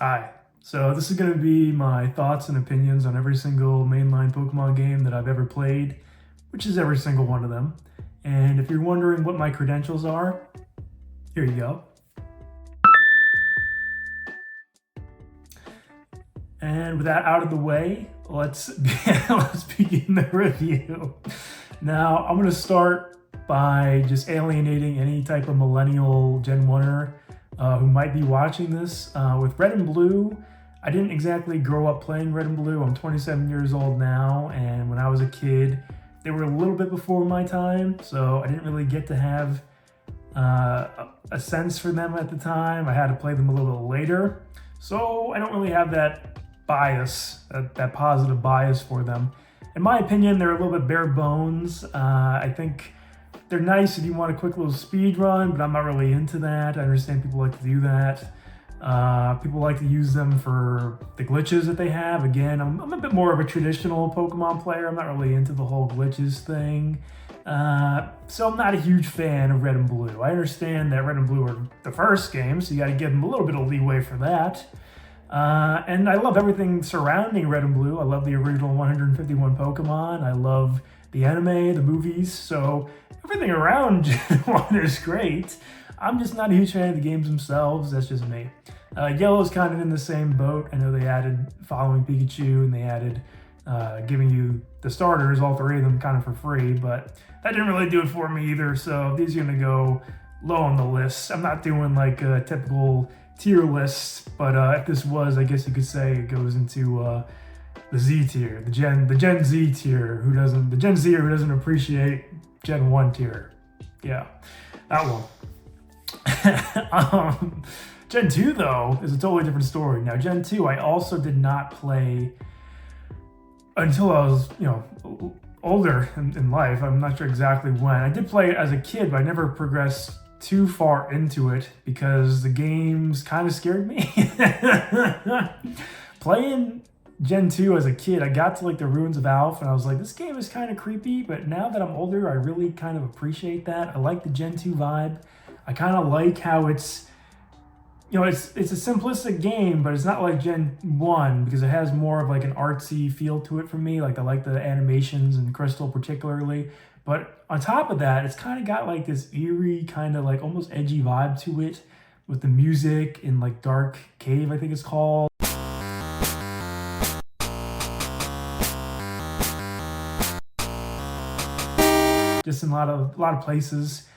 Hi. So this is going to be my thoughts and opinions on every single mainline Pokemon game that I've ever played, which is every single one of them. And if you're wondering what my credentials are, here you go. And with that out of the way, let's begin the review. Now, I'm going to start by just alienating any type of millennial Gen 1er who might be watching this. With Red and Blue, I didn't exactly grow up playing Red and Blue. I'm 27 years old now, and when I was a kid, they were a little bit before my time, so I didn't really get to have a sense for them at the time. I had to play them a little bit later, so I don't really have that bias, that positive bias for them. In my opinion, they're a little bit bare bones. I think they're nice if you want a quick little speed run, but I'm not really into that. I understand people like to do that. People like to use them for the glitches that they have. Again, I'm a bit more of a traditional Pokemon player. I'm not really into the whole glitches thing. So I'm not a huge fan of Red and Blue. I understand that Red and Blue are the first game, so you got to give them a little bit of leeway for that. And I love everything surrounding Red and Blue. I love the original 151 Pokemon. I love the anime, the movies, so everything around Gen 1 is great. I'm just not a huge fan of the games themselves. That's just me. Yellow's kind of in the same boat. I know they added following Pikachu and they added giving you the starters, all three of them kind of for free, but that didn't really do it for me either. So these are gonna go low on the list. I'm not doing like a typical tier list, but if this was, I guess you could say it goes into the Z tier, the Gen Z tier, the Gen Zer who doesn't appreciate Gen 1 tier. Yeah, that one. Gen 2 though is a totally different story. Now Gen 2 I also did not play until I was, older in life. I'm not sure exactly when. I did play it as a kid, but I never progressed too far into it because the games kind of scared me. Playing Gen 2 as a kid, I got to like the Ruins of Alph and I was like, this game is kind of creepy, but now that I'm older, I really kind of appreciate that. I like the Gen 2 vibe. I kind of like how it's a simplistic game, but it's not like Gen 1 because it has more of like an artsy feel to it for me. Like I like the animations and Crystal particularly. But on top of that, it's kind of got like this eerie, kind of like almost edgy vibe to it with the music in like Dark Cave, I think it's called. Just in a lot of places.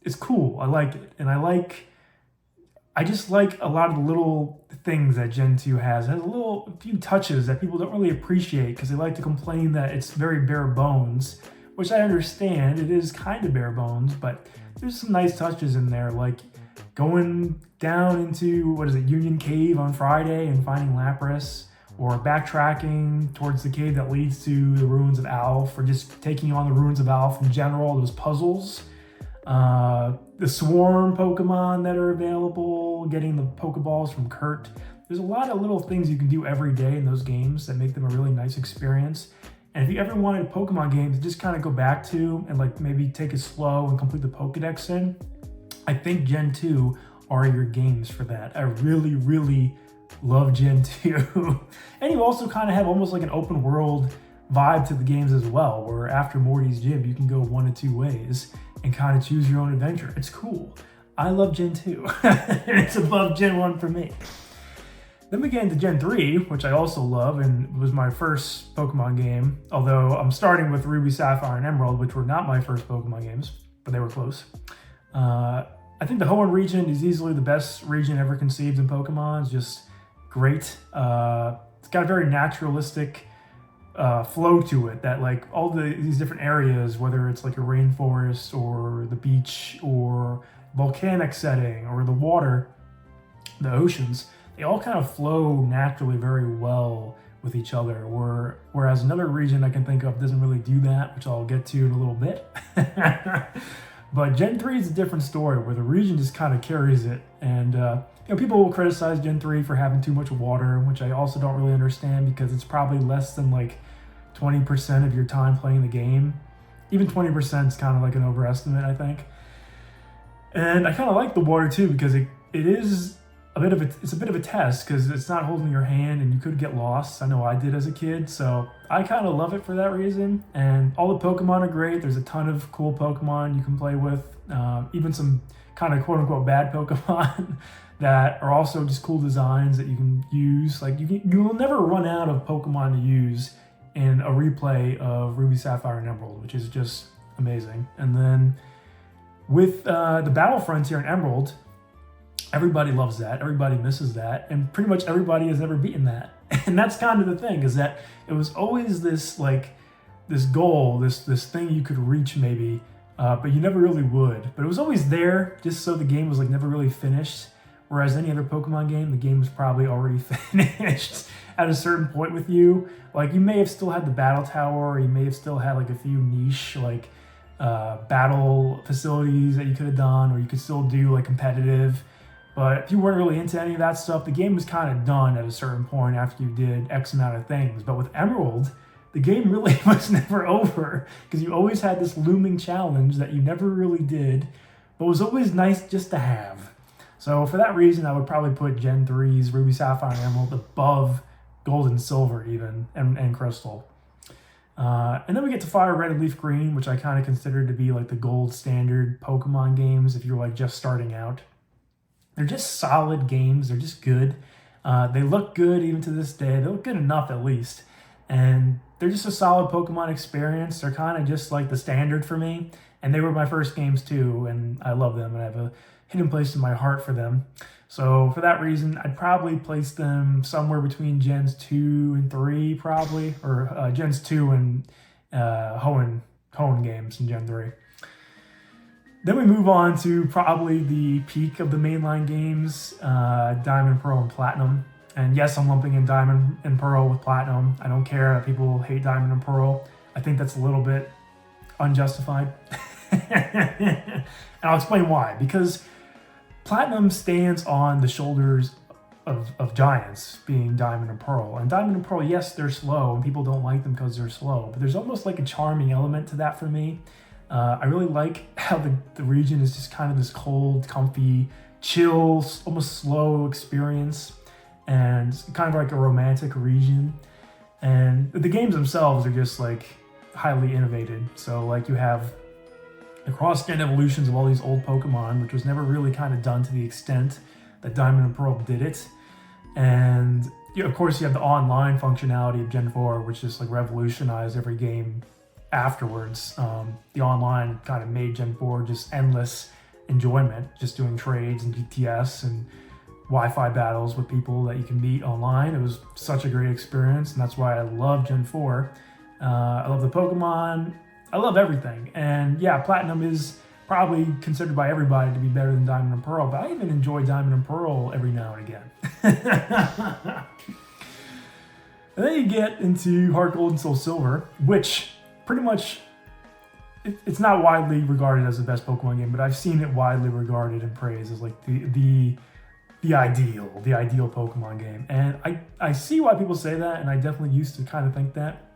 It's cool. I like it. And I just like a lot of the little things that Gen 2 has. It has a few touches that people don't really appreciate because they like to complain that it's very bare bones, which I understand. It is kind of bare bones, but there's some nice touches in there, like going down into, Union Cave on Friday and finding Lapras, or backtracking towards the cave that leads to the Ruins of Alph, or just taking on the Ruins of Alph in general, those puzzles. The swarm Pokemon that are available, getting the Pokeballs from Kurt. There's a lot of little things you can do every day in those games that make them a really nice experience. And if you ever wanted Pokemon games to just kind of go back to and like maybe take it slow and complete the Pokedex in, I think Gen 2 are your games for that. I really, really love Gen 2. And you also kind of have almost like an open world vibe to the games as well, where after Morty's Gym, you can go one of two ways and kind of choose your own adventure. It's cool. I love Gen 2. It's above Gen 1 for me. Then we get into Gen 3, which I also love, and was my first Pokemon game, although I'm starting with Ruby, Sapphire, and Emerald, which were not my first Pokemon games, but they were close. I think the Hoenn region is easily the best region ever conceived in Pokemon. It's just great. It's got a very naturalistic flow to it, that like all these different areas, whether it's like a rainforest or the beach or volcanic setting or the water, the oceans, they all kind of flow naturally very well with each other, whereas another region I can think of doesn't really do that, which I'll get to in a little bit. But Gen 3 is a different story, where the region just kind of carries it. And people will criticize Gen 3 for having too much water, which I also don't really understand, because it's probably less than like 20% of your time playing the game. Even 20% is kind of like an overestimate, I think. And I kind of like the water too, because it is it's a bit of a test because it's not holding your hand and you could get lost. I know I did as a kid, so I kind of love it for that reason. And all the Pokemon are great. There's a ton of cool Pokemon you can play with, even some kind of quote unquote bad Pokemon that are also just cool designs that you can use. Like you will never run out of Pokemon to use in a replay of Ruby, Sapphire, and Emerald, which is just amazing. And then with the Battle Frontier in Emerald, everybody loves that. Everybody misses that. And pretty much everybody has ever beaten that. And that's kind of the thing, is that it was always this goal, this thing you could reach maybe, but you never really would. But it was always there, just so the game was like never really finished. Whereas any other Pokemon game, the game was probably already finished at a certain point with you. Like you may have still had the battle tower, or you may have still had like a few niche like battle facilities that you could have done, or you could still do like competitive. But if you weren't really into any of that stuff, the game was kind of done at a certain point after you did X amount of things. But with Emerald, the game really was never over because you always had this looming challenge that you never really did, but was always nice just to have. So for that reason, I would probably put Gen 3's Ruby, Sapphire, and Emerald above Gold and Silver even, and Crystal. And then we get to FireRed and LeafGreen, which I kind of consider to be like the gold standard Pokemon games if you're like just starting out. They're just solid games. They're just good. They look good even to this day. They look good enough at least. And they're just a solid Pokemon experience. They're kind of just like the standard for me. And they were my first games too, and I love them. And I have a hidden place in my heart for them. So for that reason, I'd probably place them somewhere between Gens 2 and 3 probably. Or Gens 2 and Hoenn games in Gen 3. Then we move on to probably the peak of the mainline games, Diamond, Pearl, and Platinum. And yes, I'm lumping in Diamond and Pearl with Platinum. I don't care that people hate Diamond and Pearl. I think that's a little bit unjustified. And I'll explain why. Because Platinum stands on the shoulders of giants, being Diamond and Pearl. And Diamond and Pearl, yes, they're slow, and people don't like them because they're slow. But there's almost like a charming element to that for me. I really like how the region is just kind of this cold, comfy, chill, almost slow experience, and kind of like a romantic region. And the games themselves are just like highly innovated. So like you have the cross-gen evolutions of all these old Pokemon, which was never really kind of done to the extent that Diamond and Pearl did it. And of course you have the online functionality of Gen 4, which just like revolutionized every game afterwards. The online kind of made Gen 4 just endless enjoyment, just doing trades and GTS and Wi-Fi battles with people that you can meet online. It was such a great experience, and that's why I love Gen 4. I love the Pokemon. I love everything. And yeah, Platinum is probably considered by everybody to be better than Diamond and Pearl, but I even enjoy Diamond and Pearl every now and again. And then you get into HeartGold and SoulSilver, which pretty much, it's not widely regarded as the best Pokemon game, but I've seen it widely regarded and praised as like the ideal Pokemon game. And I see why people say that, and I definitely used to kind of think that,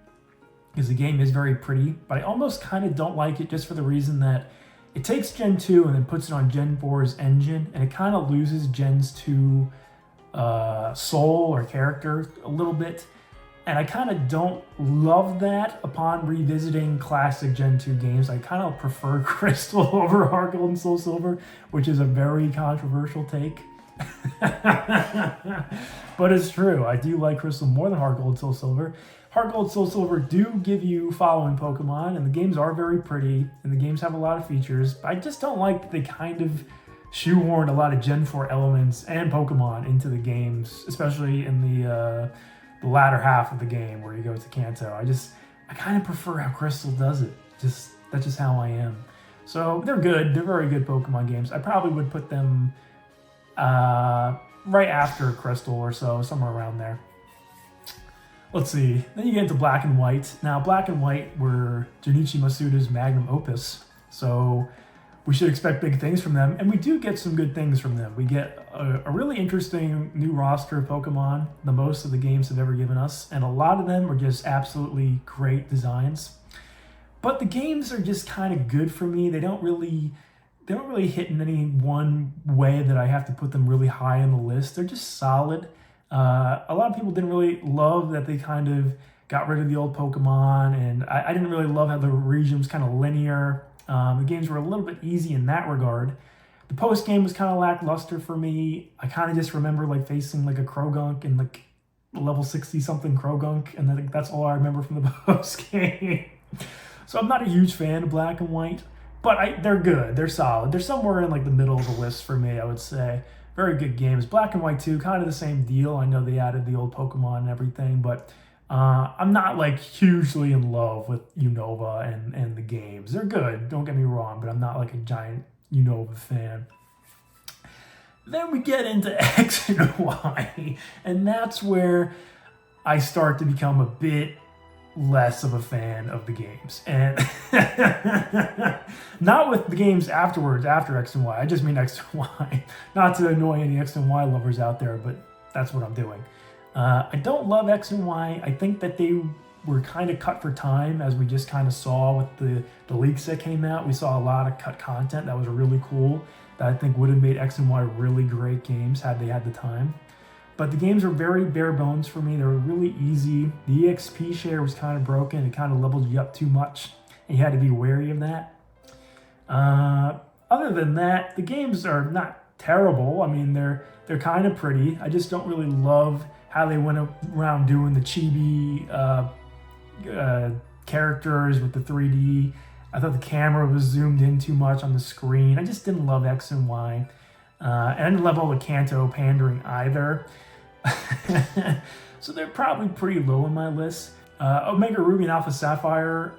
because the game is very pretty, but I almost kind of don't like it just for the reason that it takes Gen 2 and then puts it on Gen 4's engine, and it kind of loses Gen's 2 soul or character a little bit. And I kind of don't love that upon revisiting classic Gen 2 games. I kind of prefer Crystal over HeartGold and SoulSilver, which is a very controversial take. But it's true. I do like Crystal more than HeartGold and SoulSilver. HeartGold and SoulSilver do give you following Pokemon, and the games are very pretty, and the games have a lot of features. But I just don't like that they kind of shoehorned a lot of Gen 4 elements and Pokemon into the games, especially in the latter half of the game where you go to Kanto. I kind of prefer how Crystal does it. That's just how I am. So they're good. They're very good Pokemon games. I probably would put them right after Crystal or so, somewhere around there. Let's see. Then you get into Black and White. Now, Black and White were Junichi Masuda's magnum opus, so we should expect big things from them, and we do get some good things from them. We get a really interesting new roster of Pokemon, the most of the games have ever given us, and a lot of them are just absolutely great designs. But the games are just kind of good for me. They don't really don't really hit in any one way that I have to put them really high on the list. They're just solid. A lot of people didn't really love that they kind of got rid of the old Pokemon, and I didn't really love how the region was kind of linear. The games were a little bit easy in that regard. The post game was kind of lackluster for me. I kind of just remember like facing like a Krogunk and like level 60 something Krogunk, and then that's all I remember from the post game. So I'm not a huge fan of Black and White, but they're good. They're solid. They're somewhere in like the middle of the list for me, I would say. Very good games. Black and White 2, kind of the same deal. I know they added the old Pokemon and everything, but I'm not like hugely in love with Unova and the games. They're good, don't get me wrong, but I'm not like a giant Unova fan. Then we get into X and Y, and that's where I start to become a bit less of a fan of the games. And not with the games afterwards, after X and Y. I just mean X and Y. Not to annoy any X and Y lovers out there, but that's what I'm doing. I don't love X and Y. I think that they were kind of cut for time, as we just kind of saw with the leaks that came out. We saw a lot of cut content that was really cool, that I think would have made X and Y really great games had they had the time. But the games were very bare bones for me. They were really easy. The EXP share was kind of broken. It kind of leveled you up too much, and you had to be wary of that. Other than that, the games are not terrible. I mean, they're kind of pretty. I just don't really love how they went around doing the chibi characters with the 3D. I thought the camera was zoomed in too much on the screen. I just didn't love X and Y. And I didn't love all the Kanto pandering either. So they're probably pretty low on my list. Omega Ruby and Alpha Sapphire,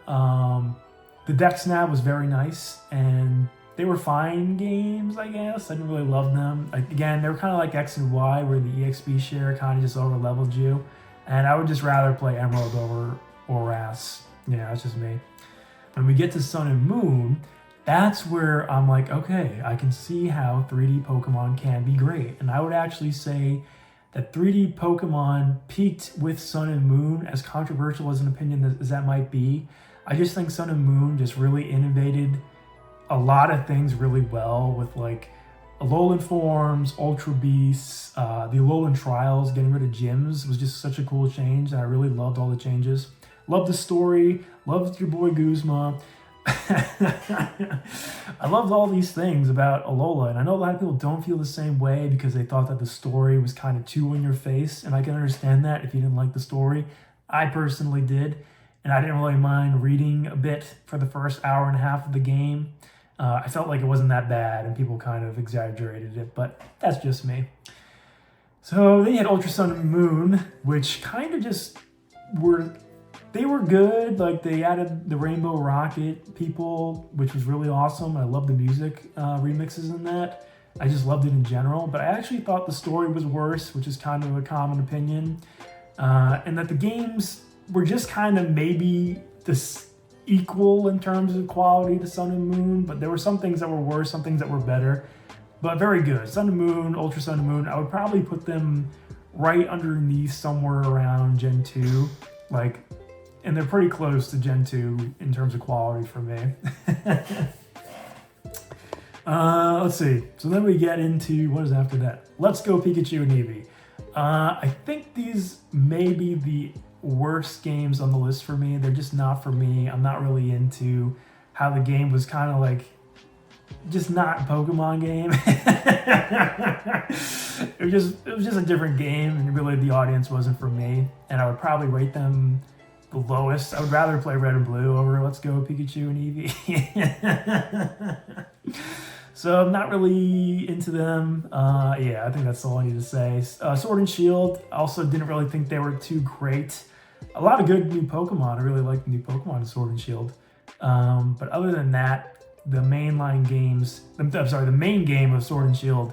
the deck snap was very nice, and they were fine games, I guess. I didn't really love them. Again, they were kind of like X and Y, where the EXP share kind of just over-leveled you. And I would just rather play Emerald over Ras. Yeah, that's just me. When we get to Sun and Moon, that's where I'm like, okay, I can see how 3D Pokemon can be great. And I would actually say that 3D Pokemon peaked with Sun and Moon, as controversial as an opinion as that might be. I just think Sun and Moon just really innovated a lot of things really well, with like Alolan Forms, Ultra Beasts, the Alolan Trials, getting rid of gyms was just such a cool change, and I really loved all the changes. Loved the story, loved your boy Guzma. I loved all these things about Alola, and I know a lot of people don't feel the same way because they thought that the story was kind of too in your face, and I can understand that if you didn't like the story. I personally did, and I didn't really mind reading a bit for the first hour and a half of the game. I felt like it wasn't that bad, and people kind of exaggerated it, but that's just me. So they had Ultra Sun and Moon, which kind of just were... They were good. Like, they added the Rainbow Rocket people, which was really awesome. I love the music remixes in that. I just loved it in general. But I actually thought the story was worse, which is kind of a common opinion. And that the games were just kind of maybe this equal in terms of quality to Sun and Moon. But there were some things that were worse, some things that were better. But very good. Sun and Moon, Ultra Sun and Moon, I would probably put them right underneath somewhere around Gen 2. Like... And they're pretty close to Gen 2 in terms of quality for me. Let's see. So then we get into, what is after that? Let's Go Pikachu and Eevee. I think these may be the worst games on the list for me. They're just not for me. I'm not really into how the game was kind of like, just not a Pokemon game. It was just a different game, and really the audience wasn't for me. And I would probably rate them the lowest. I would rather play Red and Blue over Let's Go Pikachu and Eevee. So I'm not really into them. Yeah, I think that's all I need to say. Sword and Shield, also didn't really think they were too great. A lot of good new Pokemon. I really like the new Pokemon in Sword and Shield. But other than that, the mainline games, the main game of Sword and Shield,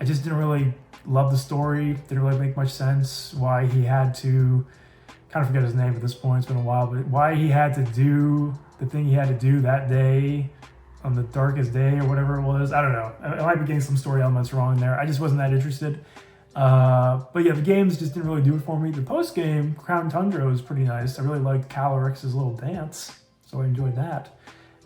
I just didn't really love the story. Didn't really make much sense why he had to... kind of forget his name at this point, it's been a while, but why he had to do the thing he had to do that day on the darkest day or whatever it was. I don't know. I might be getting some story elements wrong there. I just wasn't that interested. But yeah, the games just didn't really do it for me. The post-game, Crown Tundra, was pretty nice. I really liked Calorix's little dance, so I enjoyed that.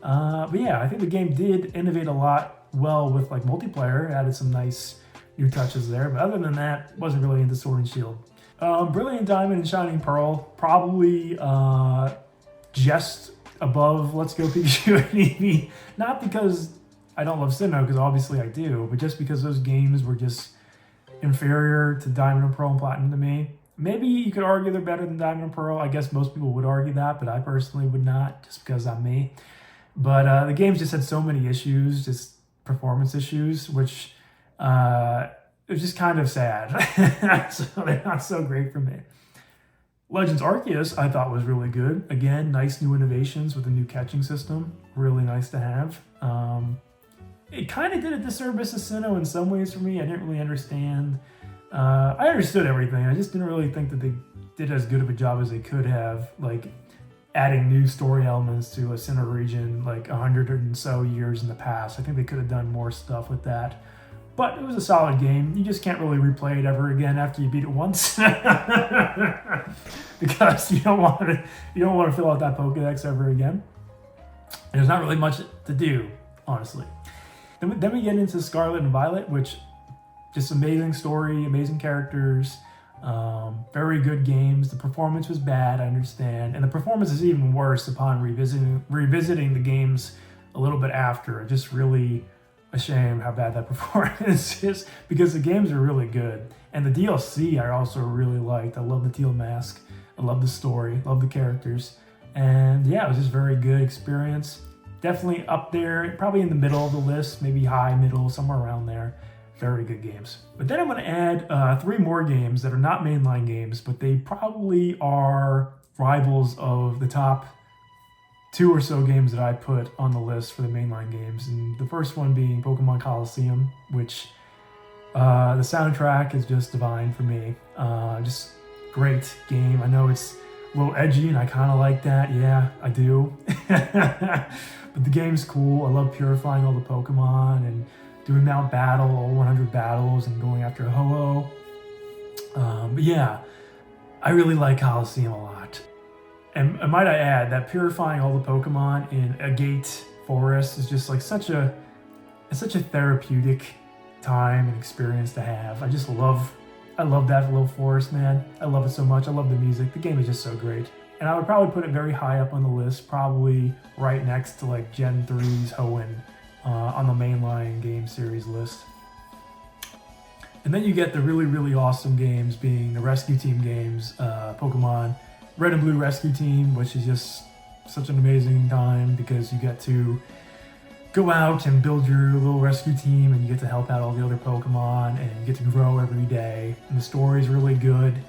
But yeah, I think the game did innovate a lot well with like multiplayer. It added some nice new touches there, but other than that, wasn't really into Sword and Shield. Brilliant Diamond and Shining Pearl, probably just above Let's Go Pikachu and Eevee. Not because I don't love Sinnoh, because obviously I do, but just because those games were just inferior to Diamond and Pearl and Platinum to me. Maybe you could argue they're better than Diamond and Pearl. I guess most people would argue that, but I personally would not, just because I'm me. But the games just had so many issues, just performance issues, which it was just kind of sad. So they're not so great for me. Legends Arceus I thought was really good. Again, nice new innovations with a new catching system. Really nice to have. It kind of did a disservice to Sinnoh in some ways for me. I didn't really understand. I understood everything. I just didn't really think that they did as good of a job as they could have, like adding new story elements to a Sinnoh region like 100 and so years in the past. I think they could have done more stuff with that. But it was a solid game. You just can't really replay it ever again after you beat it once, because you don't want to fill out that Pokédex ever again. And there's not really much to do, honestly. Then we get into Scarlet and Violet, which just amazing story, amazing characters, very good games. The performance was bad, I understand, and the performance is even worse upon revisiting the games a little bit after. Just really a shame how bad that performance is, because the games are really good. And the DLC I also really liked. I love the teal mask. I love the story. Love the characters. And yeah, it was just a very good experience. Definitely up there, probably in the middle of the list, maybe high, middle, somewhere around there. Very good games. But then I'm going to add 3 more games that are not mainline games, but they probably are rivals of the top 2 or so games that I put on the list for the mainline games. And the first one being Pokémon Colosseum, which the soundtrack is just divine for me. Just great game. I know it's a little edgy and I kind of like that. Yeah, I do. But the game's cool. I love purifying all the Pokemon and doing Mount Battle, all 100 battles, and going after a Ho-Oh. But yeah, I really like Colosseum a lot. And might I add that purifying all the Pokemon in a gate forest is just like such a therapeutic time and experience to have. I love that little forest, man. I love it so much. I love the music. The game is just so great. And I would probably put it very high up on the list, probably right next to like Gen 3's Hoenn on the mainline game series list. And then you get the really, really awesome games being the Rescue Team games, Pokemon Red and Blue Rescue Team, which is just such an amazing time because you get to go out and build your little rescue team and you get to help out all the other Pokemon and you get to grow every day. And the story's really good.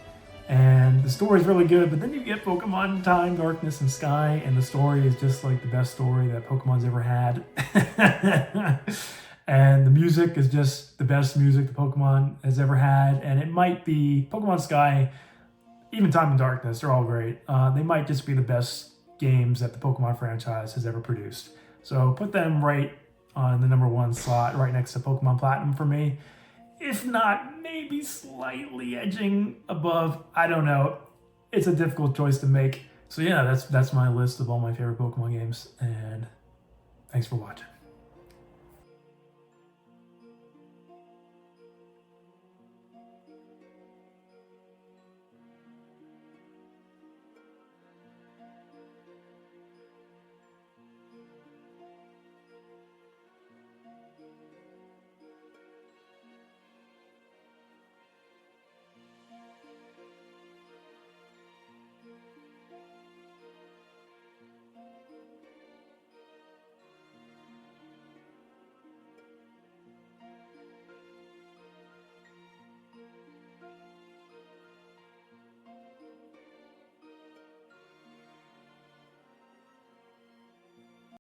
But then you get Pokemon Time, Darkness, and Sky, and the story is just like the best story that Pokemon's ever had. And the music is just the best music the Pokemon has ever had. And it might be Pokemon Sky, even Time and Darkness, they're all great. They might just be the best games that the Pokemon franchise has ever produced. So put them right on the #1 slot, right next to Pokemon Platinum for me. If not, maybe slightly edging above. I don't know. It's a difficult choice to make. So yeah, that's my list of all my favorite Pokemon games. And thanks for watching.